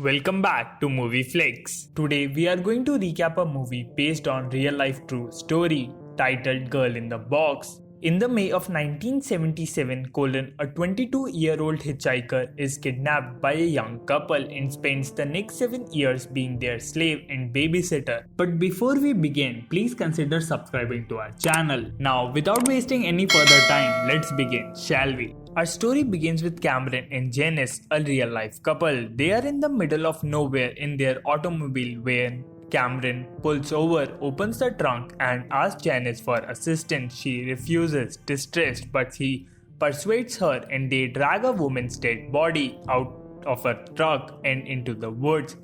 Welcome back to MovieFlix. Today we are going to recap a movie based on real life true story titled Girl in the Box. In the May of 1977, a 22-year-old hitchhiker is kidnapped by a young couple and spends the next 7 years being their slave and babysitter. But before we begin, please consider subscribing to our channel. Now, without wasting any further time, let's begin, shall we? Our story begins with Cameron and Janice, a real-life couple. They are in the middle of nowhere in their automobile when Cameron pulls over, opens the trunk and asks Janice for assistance. She refuses, distressed, but he persuades her and they drag a woman's dead body out of a truck and into the woods.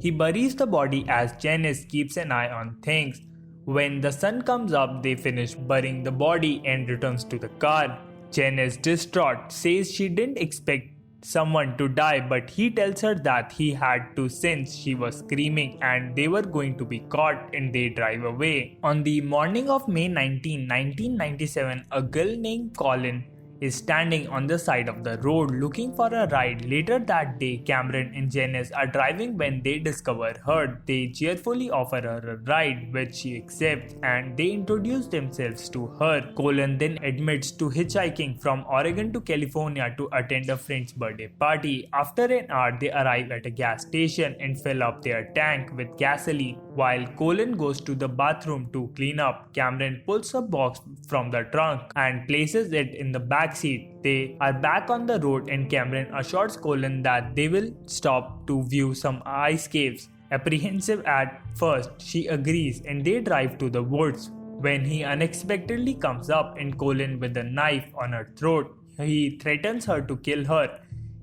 He buries the body as Janice keeps an eye on things. When the sun comes up, they finish burying the body and returns to the car. Janice, distraught, says she didn't expect someone to die, but he tells her that he had to since she was screaming and they were going to be caught, and they drive away. On the morning of May 19, 1997, a girl named Colin is standing on the side of the road looking for a ride. Later that day, Cameron and Janice are driving when they discover her. They cheerfully offer her a ride, which she accepts, and they introduce themselves to her. Colin then admits to hitchhiking from Oregon to California to attend a friend's birthday party. After an hour, they arrive at a gas station and fill up their tank with gasoline. While Colin goes to the bathroom to clean up, Cameron pulls a box from the trunk and places it in the back seat. They are back on the road and Cameron assures Colin that they will stop to view some ice caves. Apprehensive at first, she agrees and they drive to the woods when he unexpectedly comes up and Colin with a knife on her throat. He threatens her to kill her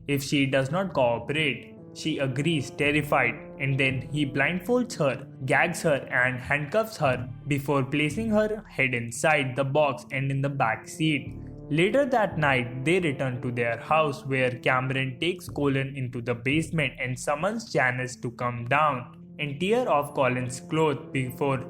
if she does not cooperate. She agrees, terrified, and then he blindfolds her, gags her and handcuffs her before placing her head inside the box and in the back seat. Later that night, they return to their house where Cameron takes Colin into the basement and summons Janice to come down and tear off Colin's clothes before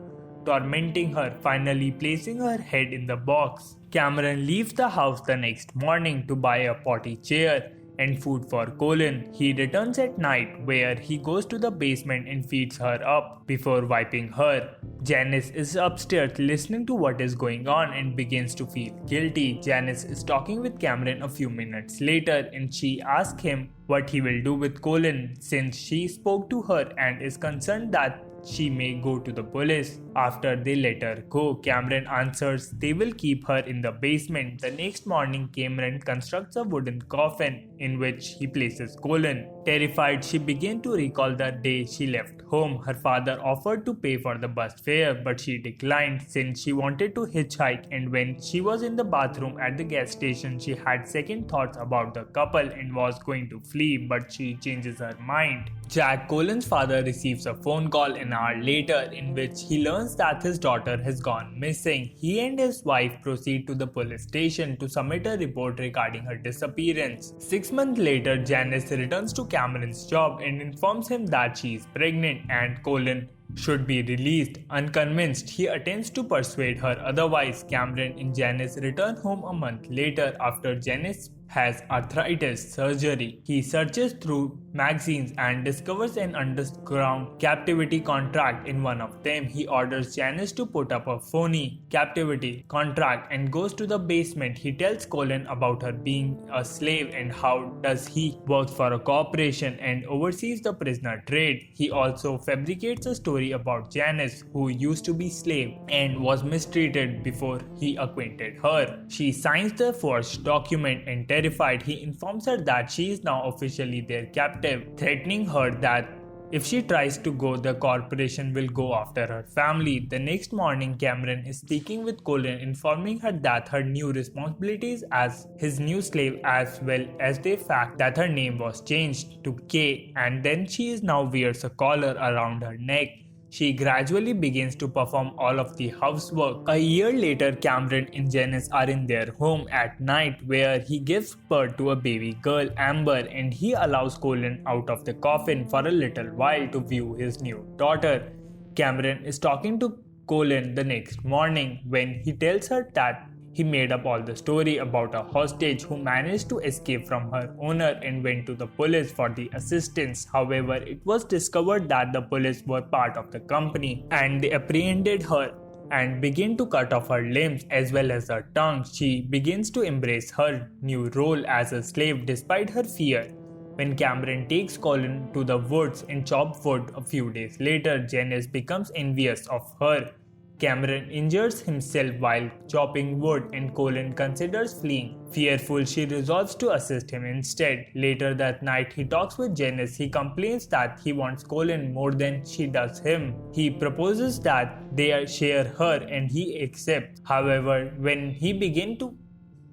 tormenting her, finally placing her head in the box. Cameron leaves the house the next morning to buy a potty chair and food for Colin. He returns at night where he goes to the basement and feeds her up before wiping her. Janice is upstairs listening to what is going on and begins to feel guilty. Janice is talking with Cameron a few minutes later and she asks him what he will do with Colin since she spoke to her and is concerned that she may go to the police. After they let her go, Cameron answers they will keep her in the basement. The next morning, Cameron constructs a wooden coffin in which he places Colin. Terrified, she began to recall the day she left home. Her father offered to pay for the bus fare, but she declined since she wanted to hitchhike, and when she was in the bathroom at the gas station, she had second thoughts about the couple and was going to flee, but she changes her mind. Jack, Colin's father, receives a phone call an hour later in which he learns that his daughter has gone missing. He and his wife proceed to the police station to submit a report regarding her disappearance. 6 months later, Janice returns to Cameron's job and informs him that she is pregnant and Colin should be released. Unconvinced, he attempts to persuade her otherwise. Cameron and Janice return home a month later after Janice has arthritis surgery. He searches through magazines and discovers an underground captivity contract in one of them. He orders Janice to put up a phony captivity contract and goes to the basement. He tells Colin about her being a slave and how does he work for a corporation and oversees the prisoner trade. He also fabricates a story about Janice, who used to be slave and was mistreated before he acquainted her. She signs the forged document and terrified, he informs her that she is now officially their captive, threatening her that if she tries to go, the corporation will go after her family. The next morning, Cameron is speaking with Colin, informing her that her new responsibilities as his new slave, as well as the fact that her name was changed to Kay, and then she is now wears a collar around her neck. She gradually begins to perform all of the housework. A year later, Cameron and Janice are in their home at night where he gives birth to a baby girl, Amber, and he allows Colin out of the coffin for a little while to view his new daughter. Cameron is talking to Colin the next morning when he tells her that He made up all the story about a hostage who managed to escape from her owner and went to the police for the assistance. However, it was discovered that the police were part of the company and they apprehended her and begin to cut off her limbs as well as her tongue. She begins to embrace her new role as a slave despite her fear. When Cameron takes Colin to the woods and chops wood a few days later, Janice becomes envious of her. Cameron injures himself while chopping wood and Colin considers fleeing. Fearful, she resolves to assist him instead. Later that night, he talks with Janice. He complains that he wants Colin more than she does him. He proposes that they share her and he accepts. However, when he begins to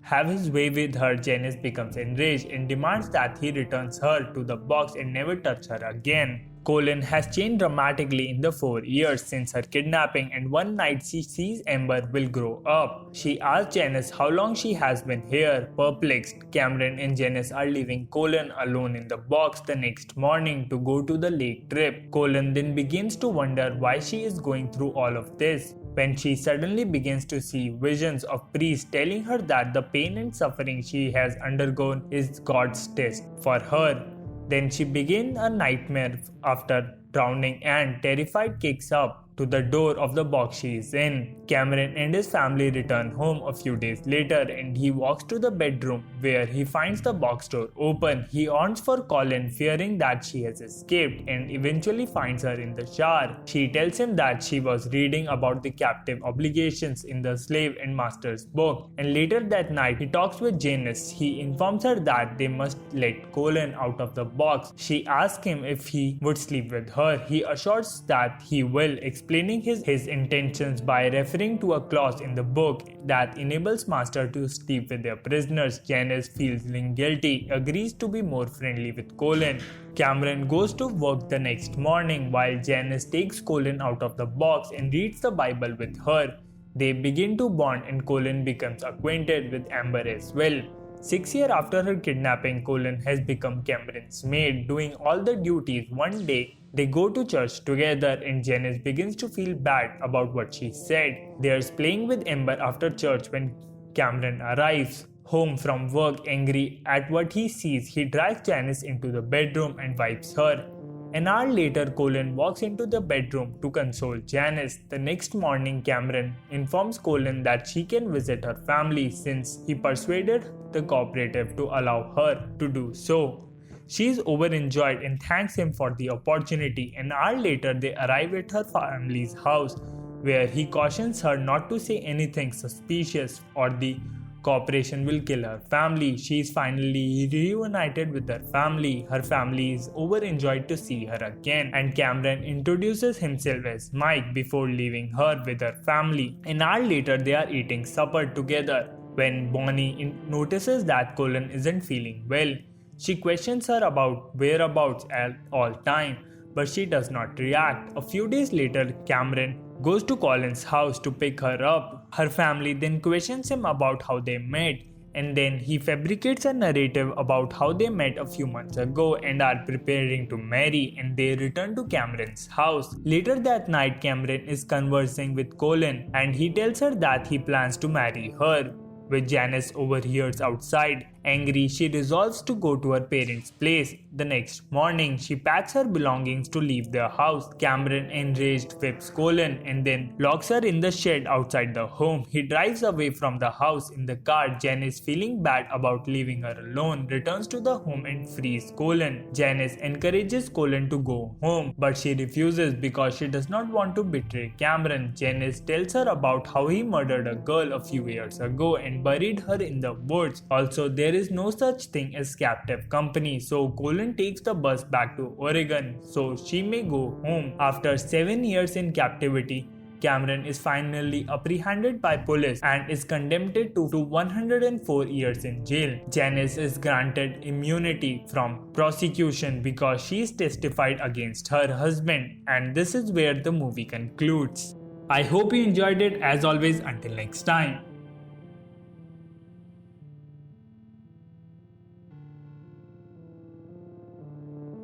have his way with her, Janice becomes enraged and demands that he returns her to the box and never touch her again. Colin has changed dramatically in the 4 years since her kidnapping, and one night she sees Amber will grow up. She asks Janice how long she has been here. Perplexed, Cameron and Janice are leaving Colin alone in the box the next morning to go to the lake trip. Colin then begins to wonder why she is going through all of this, when she suddenly begins to see visions of priests telling her that the pain and suffering she has undergone is God's test for her. Then she begins a nightmare after drowning and, terrified, kicks up to the door of the box she is in. Cameron and his family return home a few days later and he walks to the bedroom where he finds the box door open. He yearns for Colin, fearing that she has escaped, and eventually finds her in the shower. She tells him that she was reading about the captive obligations in the slave and master's book, and later that night he talks with Janice. He informs her that they must let Colin out of the box. She asks him if he would sleep with her. He assures that he will, explaining his intentions by referring to a clause in the book that enables master to sleep with their prisoners. Janice, feeling guilty, agrees to be more friendly with Colin. Cameron goes to work the next morning while Janice takes Colin out of the box and reads the Bible with her. They begin to bond and Colin becomes acquainted with Amber as well. 6 years after her kidnapping, Colin has become Cameron's maid, doing all the duties. One day, they go to church together and Janice begins to feel bad about what she said. They are playing with Amber after church when Cameron arrives home from work. Angry at what he sees, he drags Janice into the bedroom and wipes her. An hour later, Colin walks into the bedroom to console Janice. The next morning, Cameron informs Colin that she can visit her family since he persuaded the cooperative to allow her to do so. She is overjoyed and thanks him for the opportunity. An hour later, they arrive at her family's house, where he cautions her not to say anything suspicious or the cooperation will kill her family. She is finally reunited with her family. Her family is overjoyed to see her again, and Cameron introduces himself as Mike before leaving her with her family. An hour later, they are eating supper together when Bonnie notices that Colin isn't feeling well. She questions her about whereabouts at all time, but she does not react. A few days later, Cameron goes to Colin's house to pick her up. Her family then questions him about how they met, and then he fabricates a narrative about how they met a few months ago and are preparing to marry, and they return to Cameron's house. Later that night, Cameron is conversing with Colin and he tells her that he plans to marry her, which Janice overhears outside. Angry, she resolves to go to her parents' place. The next morning, she packs her belongings to leave their house. Cameron, enraged, whips Colin and then locks her in the shed outside the home. He drives away from the house in the car. Janice, feeling bad about leaving her alone, returns to the home and frees Colin. Janice encourages Colin to go home, but she refuses because she does not want to betray Cameron. Janice tells her about how he murdered a girl a few years ago and buried her in the woods. Also, there is no such thing as captive company, so Colin takes the bus back to Oregon so she may go home. After 7 years in captivity, Cameron is finally apprehended by police and is condemned to 104 years in jail. Janice is granted immunity from prosecution because she is testified against her husband, and this is where the movie concludes. I hope you enjoyed it. As always, until next time.